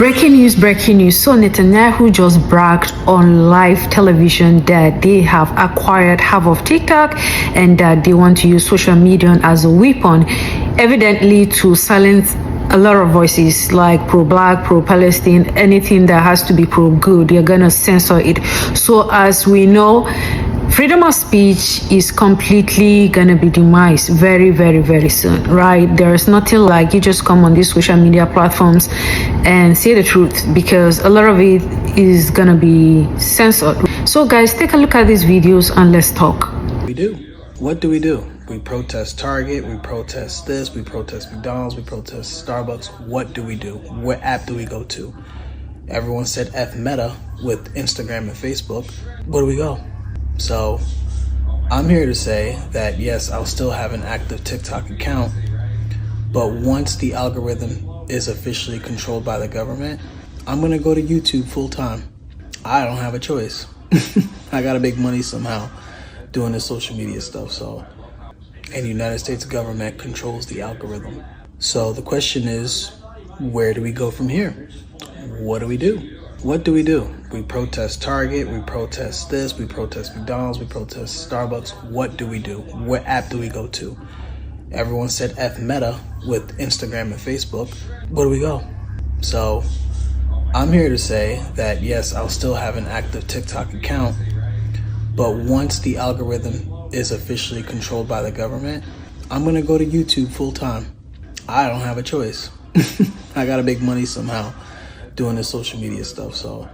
Breaking news. So Netanyahu just bragged on live television that they have acquired half of TikTok and that they want to use social media as a weapon, evidently to silence a lot of voices like pro-black, pro-Palestine, anything that has to be pro-good, they're gonna censor it. So as we know, freedom of speech is completely gonna be demised very, very, very soon, right? There's nothing like you just come on these social media platforms and say the truth, because a lot of it is gonna be censored. So guys, take a look at these videos and let's talk. What do? We protest Target, we protest this, we protest McDonald's, we protest Starbucks. What do? What app do we go to? Everyone said F Meta with Instagram and Facebook. Where do we go? So I'm here to say that yes, I'll still have an active TikTok account, but once the algorithm is officially controlled by the government, I'm gonna go to YouTube full time. I don't have a choice. I gotta make money somehow doing this social media stuff. So, and the United States government controls the algorithm. So the question is, where do we go from here? What do? What do? We protest Target, we protest this, we protest McDonald's, we protest Starbucks. What do? What app do we go to? Everyone said F Meta with Instagram and Facebook. Where do we go? So I'm here to say that yes, I'll still have an active TikTok account, but once the algorithm is officially controlled by the government, I'm gonna go to YouTube full time. I don't have a choice. I gotta make money somehow doing this social media stuff. So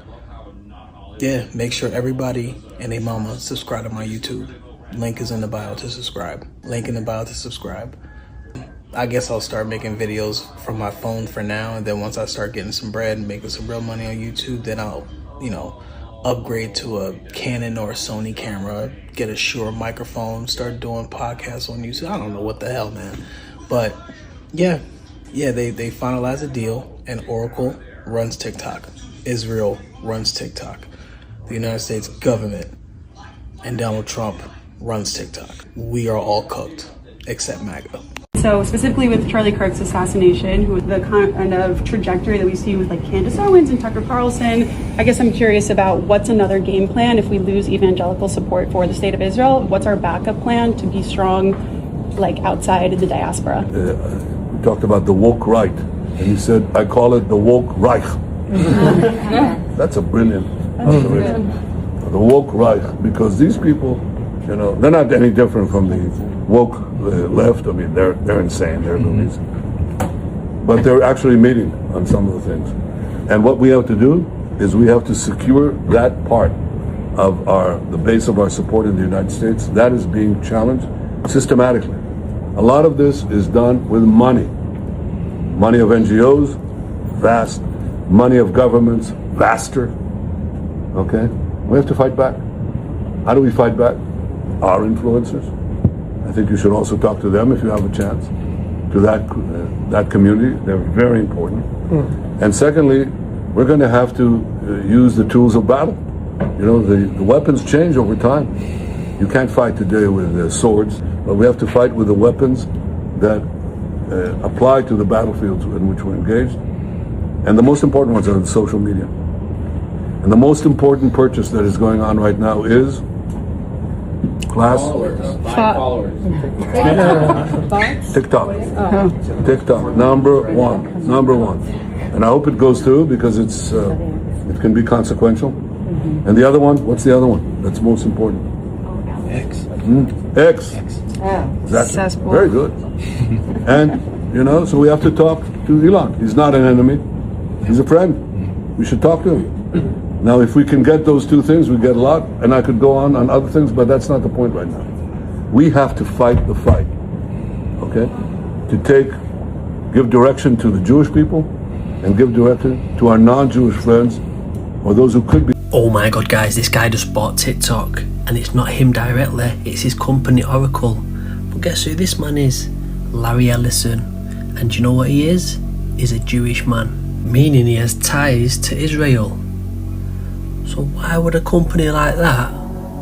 yeah, make sure everybody and their mama subscribe to my YouTube. Link is in the bio to subscribe. I guess I'll start making videos from my phone for now, and then once I start getting some bread and making some real money on YouTube, then I'll, upgrade to a Canon or a Sony camera, get a Shure microphone, start doing podcasts on YouTube. I don't know what the hell, man. But yeah, they finalized a deal, and Oracle runs TikTok. Israel runs TikTok. The United States government and Donald Trump runs TikTok. We are all cooked, except MAGA. So specifically with Charlie Kirk's assassination, with the kind of trajectory that we see with like Candace Owens and Tucker Carlson, I guess I'm curious about what's another game plan if we lose evangelical support for the state of Israel? What's our backup plan to be strong, like outside the diaspora? We talked about the woke right, and he said, I call it the woke Reich. That's a brilliant observation. The woke Reich, because these people, they're not any different from the woke left. I mean, they're insane, they're loonies. But they're actually meeting on some of the things. And what we have to do is we have to secure that part of the base of our support in the United States. That is being challenged systematically. A lot of this is done with money. Money of NGOs, vast. Money of governments, vaster. Okay? We have to fight back. How do we fight back? Our influencers. I think you should also talk to them if you have a chance. To that community, they're very important. And secondly, we're going to have to use the tools of battle. The weapons change over time. You can't fight today with swords, but we have to fight with the weapons that apply to the battlefields in which we're engaged. And the most important ones are the social media. And the most important purchase that is going on right now is followers. TikTok, number one. And I hope it goes through because it can be consequential. And the other one, what's the other one that's most important? X. That's very good. And so we have to talk to Elon. He's not an enemy. He's a friend. We should talk to him. Now, if we can get those two things, we get a lot. And I could go on other things, but that's not the point right now. We have to fight the fight, okay? To give direction to the Jewish people and give direction to our non-Jewish friends or those who could be. Oh my God, guys, this guy just bought TikTok. And it's not him directly, it's his company Oracle. But guess who this man is? Larry Ellison. And do you know what he is? He's a Jewish man. Meaning he has ties to Israel. So why would a company like that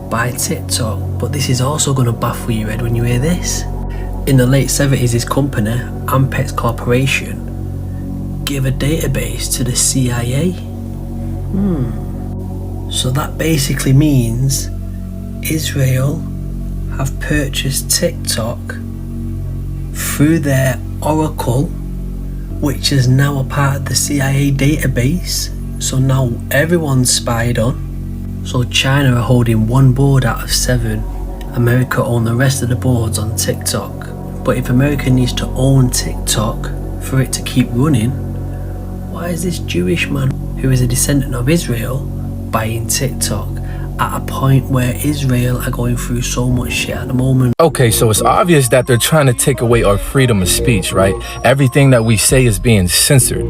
buy TikTok? But this is also going to baffle your head when you hear this. In the late 70s, his company, Ampex Corporation, give a database to the CIA? So that basically means Israel have purchased TikTok through their Oracle, which is now a part of the CIA database. So now everyone's spied on. So China are holding one board out of 7. America own the rest of the boards on TikTok. But if America needs to own TikTok for it to keep running, why is this Jewish man who is a descendant of Israel buying TikTok at a point where Israel are going through so much shit at the moment? Okay, so it's obvious that they're trying to take away our freedom of speech, right? Everything that we say is being censored.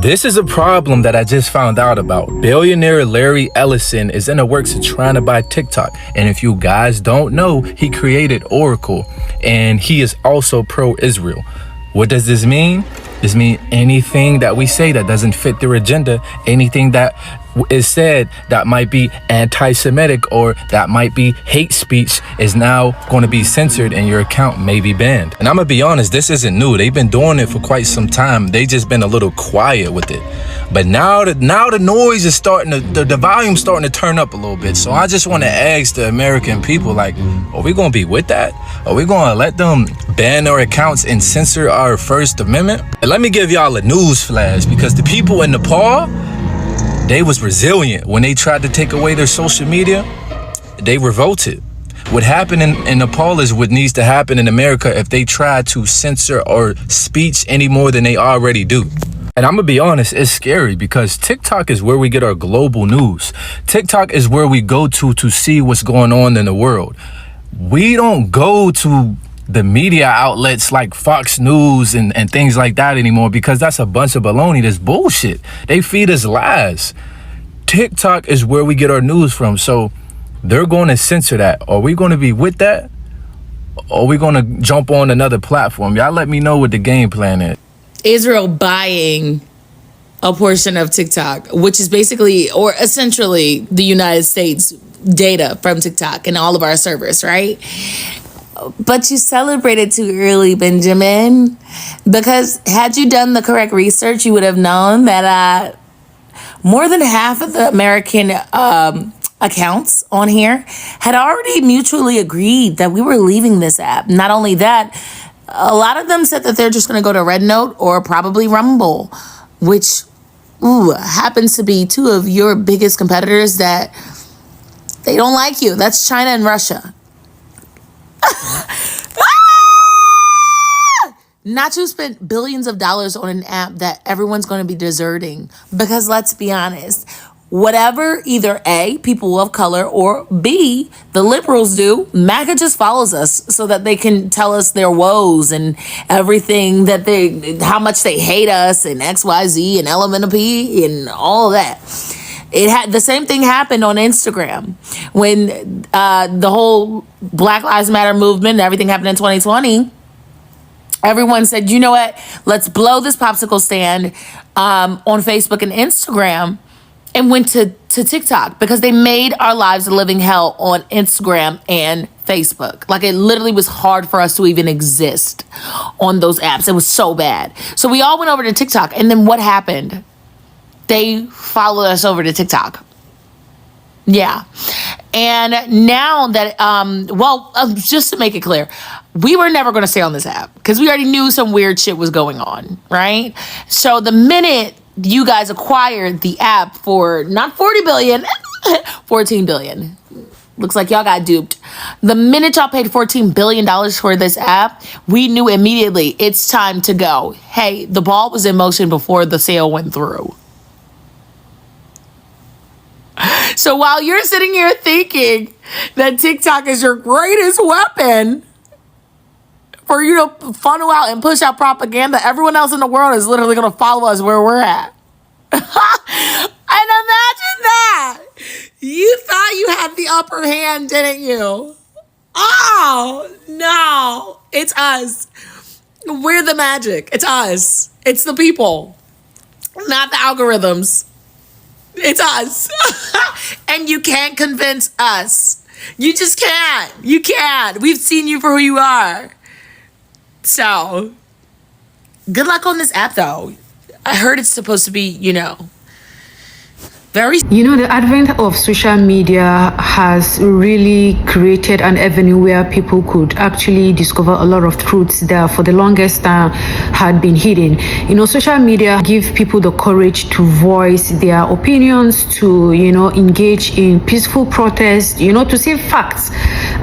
This is a problem that I just found out about. Billionaire Larry Ellison is in the works of trying to buy TikTok. And if you guys don't know, he created Oracle and he is also pro-Israel. What does this mean? This means anything that we say that doesn't fit their agenda, anything that is said that might be anti-Semitic or that might be hate speech is now going to be censored and your account may be banned. And I'm gonna be honest, this isn't new. They've been doing it for quite some time. They just been a little quiet with it. But now the noise is starting to, the volume's starting to turn up a little bit. So I just want to ask the American people, like, are we going to be with that? Are we going to let them ban our accounts and censor our First Amendment? And let me give y'all a news flash, because the people in Nepal, they was resilient. When they tried to take away their social media, they revolted. What happened in Nepal is what needs to happen in America if they try to censor our speech any more than they already do. And I'm gonna be honest, it's scary because TikTok is where we get our global news. TikTok is where we go to see what's going on in the world. We don't go to the media outlets like Fox News and things like that anymore, because that's a bunch of baloney. That's bullshit. They feed us lies. TikTok is where we get our news from. So they're going to censor that. Are we going to be with that? Or are we going to jump on another platform? Y'all let me know what the game plan is. Israel buying a portion of TikTok, which is basically or essentially the United States data from TikTok and all of our servers, right? But you celebrated too early, Benjamin, because had you done the correct research, you would have known that more than half of the American accounts on here had already mutually agreed that we were leaving this app. Not only that, a lot of them said that they're just going to go to Red Note or probably Rumble, which happens to be two of your biggest competitors that they don't like you. That's China and Russia. Nacho spent billions of dollars on an app that everyone's going to be deserting because, let's be honest, whatever either A, people of color, or B, the liberals do, MAGA just follows us so that they can tell us their woes and everything that how much they hate us and XYZ and Element of P and all of that. The same thing happened on Instagram when the whole Black Lives Matter movement and everything happened in 2020. Everyone said, you know what? Let's blow this popsicle stand on Facebook and Instagram, and went to TikTok because they made our lives a living hell on Instagram and Facebook. Like, it literally was hard for us to even exist on those apps. It was so bad. So we all went over to TikTok, and then what happened? They followed us over to TikTok. Yeah. And now that, just to make it clear, we were never going to stay on this app because we already knew some weird shit was going on, right? So the minute you guys acquired the app for not 40 billion, 14 billion. Looks like y'all got duped. The minute y'all paid $14 billion for this app, we knew immediately it's time to go. Hey, the ball was in motion before the sale went through. So while you're sitting here thinking that TikTok is your greatest weapon for you to funnel out and push out propaganda, everyone else in the world is literally going to follow us where we're at. And imagine that. You thought you had the upper hand, didn't you? Oh, no. It's us. We're the magic. It's us. It's the people, not the algorithms. It's us. And you can't convince us. You just can't. You can't. We've seen you for who you are. So, good luck on this app, though. I heard it's supposed to be, very. The advent of social media has really created an avenue where people could actually discover a lot of truths that for the longest time had been hidden. Social media give people the courage to voice their opinions, to, engage in peaceful protest, to say facts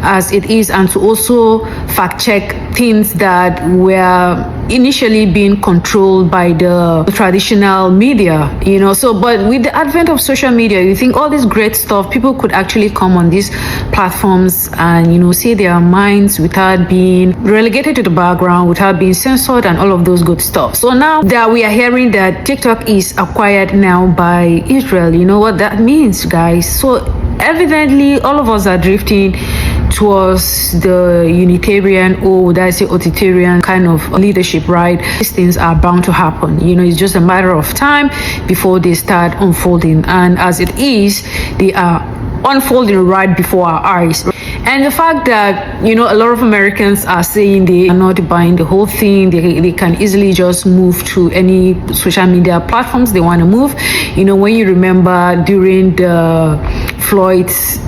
as it is, and to also fact check things that were initially being controlled by the traditional media, but with the advent of social media, you think all this great stuff, people could actually come on these platforms and, say their minds without being relegated to the background, without being censored and all of those good stuff. So now that we are hearing that TikTok is acquired now by Israel, you know what that means, guys? So evidently, all of us are drifting towards the Unitarian, or would I say authoritarian kind of leadership, right? These things are bound to happen. It's just a matter of time before they start unfolding. And as it is, they are unfolding right before our eyes. And the fact that, a lot of Americans are saying they are not buying the whole thing, they can easily just move to any social media platforms they want to move. When you remember during the Floyd's,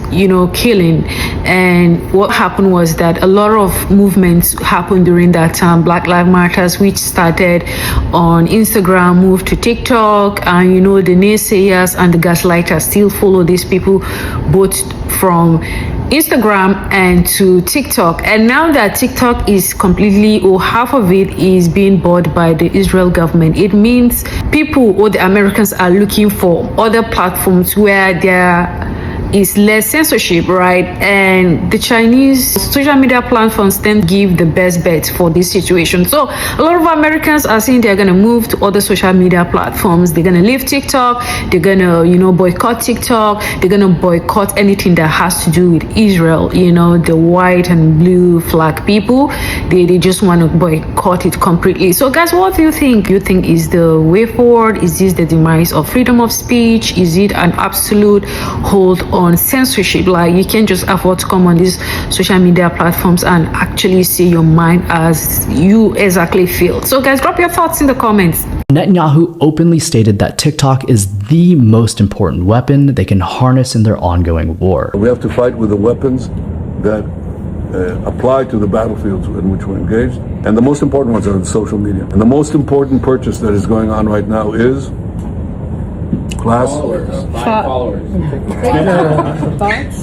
killing, and what happened was that a lot of movements happened during that time. Black Lives Matters, which started on Instagram, moved to TikTok, and the naysayers and the gaslighters still follow these people both from Instagram and to TikTok. And now that TikTok is completely, or half of it is being bought by the Israel government, it means people, or the Americans, are looking for other platforms where there is less censorship, right? And the Chinese social media platforms tend to give the best bet for this situation. So a lot of Americans are saying they're going to move to other social media platforms. They're going to leave TikTok. They're going to, boycott TikTok. They're going to boycott anything that has to do with Israel, the white and blue flag people. They just want to boycott it completely. So guys, what do you think? Do you think is the way forward? Is this the demise of freedom of speech? Is it an absolute hold on censorship? Like, you can't just afford to come on these social media platforms and actually say your mind as you exactly feel. So guys, drop your thoughts in the comments. Netanyahu openly stated that TikTok is the most important weapon they can harness in their ongoing war. We have to fight with the weapons that apply to the battlefields in which we're engaged. And the most important ones are in social media. And the most important purchase that is going on right now is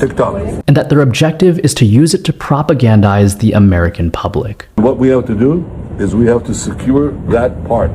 TikTok. And that their objective is to use it to propagandize the American public. What we have to do is we have to secure that part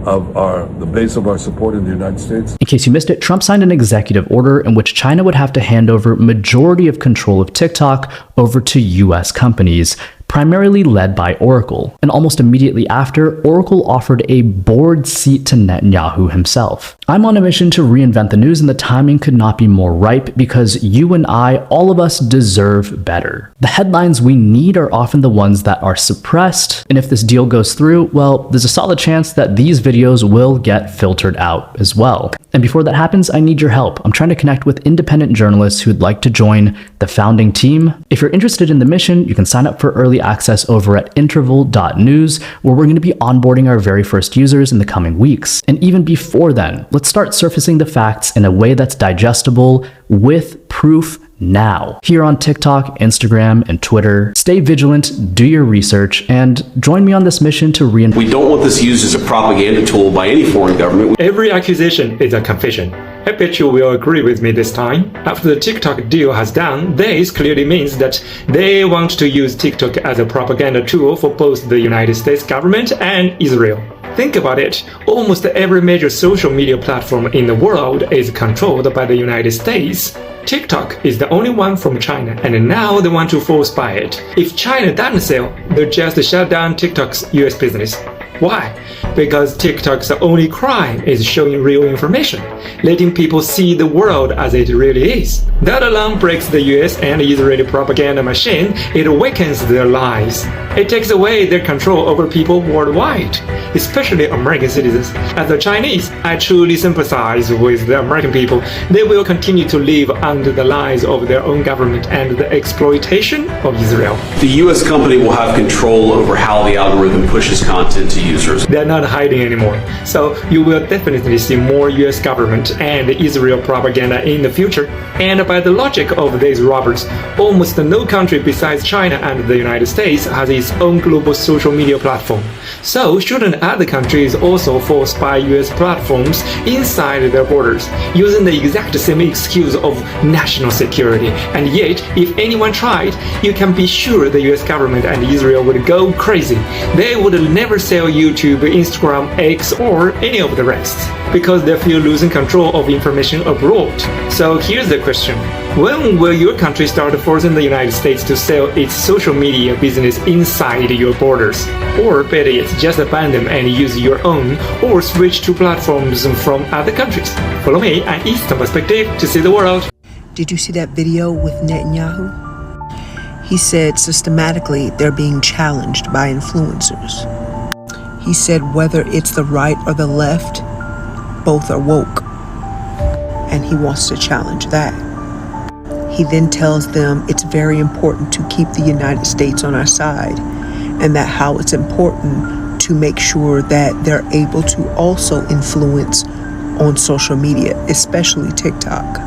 of the base of our support in the United States. In case you missed it, Trump signed an executive order in which China would have to hand over majority of control of TikTok over to US companies, primarily led by Oracle. And almost immediately after, Oracle offered a board seat to Netanyahu himself. I'm on a mission to reinvent the news, and the timing could not be more ripe because you and I, all of us, deserve better. The headlines we need are often the ones that are suppressed, and if this deal goes through, well, there's a solid chance that these videos will get filtered out as well. And before that happens, I need your help. I'm trying to connect with independent journalists who'd like to join the founding team. If you're interested in the mission, you can sign up for early access over at interval.news, where we're going to be onboarding our very first users in the coming weeks. And even before then, let's start surfacing the facts in a way that's digestible with proof now. Here on TikTok, Instagram, and Twitter. Stay vigilant, do your research, and join me on this mission to reinforce. We don't want this used as a propaganda tool by any foreign government. Every accusation is a confession. I bet you will agree with me this time. After the TikTok deal has done, this clearly means that they want to use TikTok as a propaganda tool for both the United States government and Israel. Think about it, almost every major social media platform in the world is controlled by the United States. TikTok is the only one from China, and now they want to force buy it. If China doesn't sell, they'll just shut down TikTok's US business. Why? Because TikTok's only crime is showing real information, letting people see the world as it really is. That alone breaks the US and Israeli propaganda machine. It weakens their lies. It takes away their control over people worldwide, especially American citizens. As a Chinese, I truly sympathize with the American people. They will continue to live under the lies of their own government and the exploitation of Israel. The US company will have control over how the algorithm pushes content to users. They're not hiding anymore. So you will definitely see more US government and Israel propaganda in the future. And by the logic of these robbers, almost no country besides China and the United States has its own global social media platform. So shouldn't other countries also force by US platforms inside their borders, using the exact same excuse of national security? And yet, if anyone tried, you can be sure the US government and Israel would go crazy. They would never sell YouTube, Instagram, X, or any of the rest, because they fear losing control of information abroad. So here's the question. When will your country start forcing the United States to sell its social media business inside your borders? Or better yet, just abandon and use your own, or switch to platforms from other countries? Follow me, an Eastern perspective, to see the world. Did you see that video with Netanyahu? He said systematically they're being challenged by influencers. He said whether it's the right or the left, both are woke. And he wants to challenge that. He then tells them it's very important to keep the United States on our side, and that how it's important to make sure that they're able to also influence on social media, especially TikTok.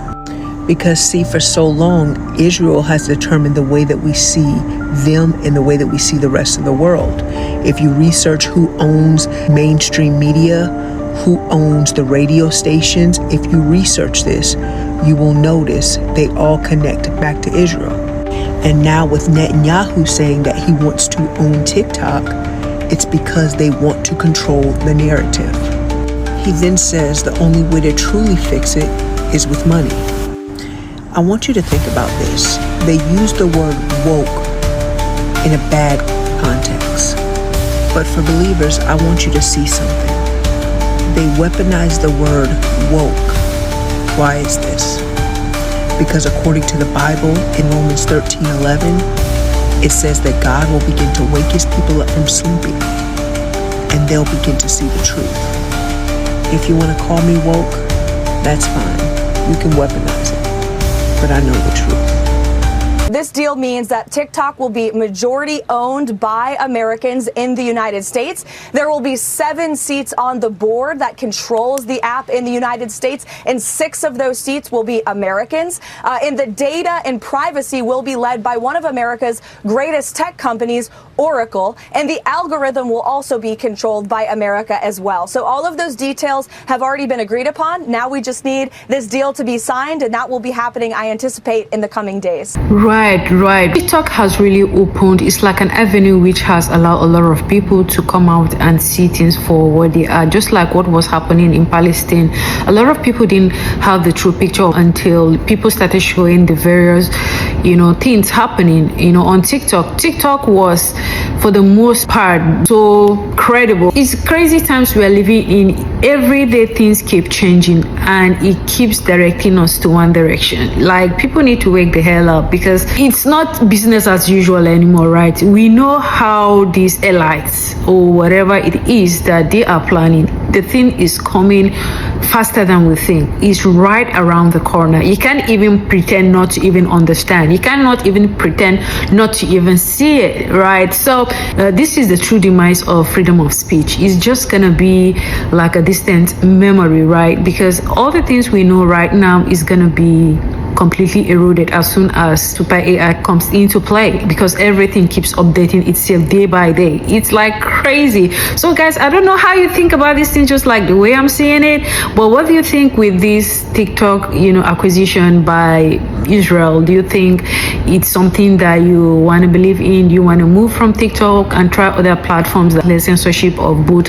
Because see, for so long, Israel has determined the way that we see them and the way that we see the rest of the world. If you research who owns mainstream media, who owns the radio stations, if you research this, you will notice they all connect back to Israel. And now with Netanyahu saying that he wants to own TikTok, it's because they want to control the narrative. He then says the only way to truly fix it is with money. I want you to think about this. They use the word woke in a bad context. But for believers, I want you to see something. They weaponize the word woke. Why is this? Because according to the Bible, in Romans 13:11, it says that God will begin to wake his people up from sleeping, and they'll begin to see the truth. If you want to call me woke, that's fine. You can weaponize it. But I know the truth. This deal means that TikTok will be majority owned by Americans in the United States. There will be 7 seats on the board that controls the app in the United States, and 6 of those seats will be Americans. And the data and privacy will be led by one of America's greatest tech companies, Oracle, and the algorithm will also be controlled by America as well. So all of those details have already been agreed upon. Now we just need this deal to be signed, and that will be happening, I anticipate, in the coming days. Right. TikTok has really opened. It's like an avenue which has allowed a lot of people to come out and see things for what they are. Just like what was happening in Palestine. A lot of people didn't have the true picture until people started showing the various, things happening, on TikTok. TikTok was, for the most part, so credible. It's crazy times we are living in. Everyday things keep changing, and it keeps directing us to one direction. Like, people need to wake the hell up, because it's not business as usual anymore, right? We know how these elites or whatever it is that they are planning, the thing is coming faster than we think. It's right around the corner. You can't even pretend not to even understand. You cannot even pretend not to even see it, right? So this is the true demise of freedom of speech. It's just gonna be like a distant memory, right? Because all the things we know right now is gonna be completely eroded as soon as super AI comes into play, because everything keeps updating itself day by day. It's like crazy. So guys, I don't know how you think about this thing, just like the way I'm seeing it, but what do you think with this TikTok acquisition by Israel? Do you think it's something that you want to believe in? You want to move from TikTok and try other platforms that the censorship of both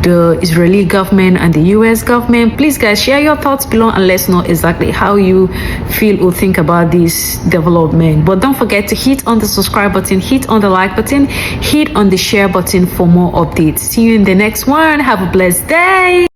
the Israeli government and the US government? Please guys, share your thoughts below and let's know exactly how you feel or think about this development. But don't forget to hit on the subscribe button, hit on the like button, hit on the share button for more updates. See you in the next one. Have a blessed day.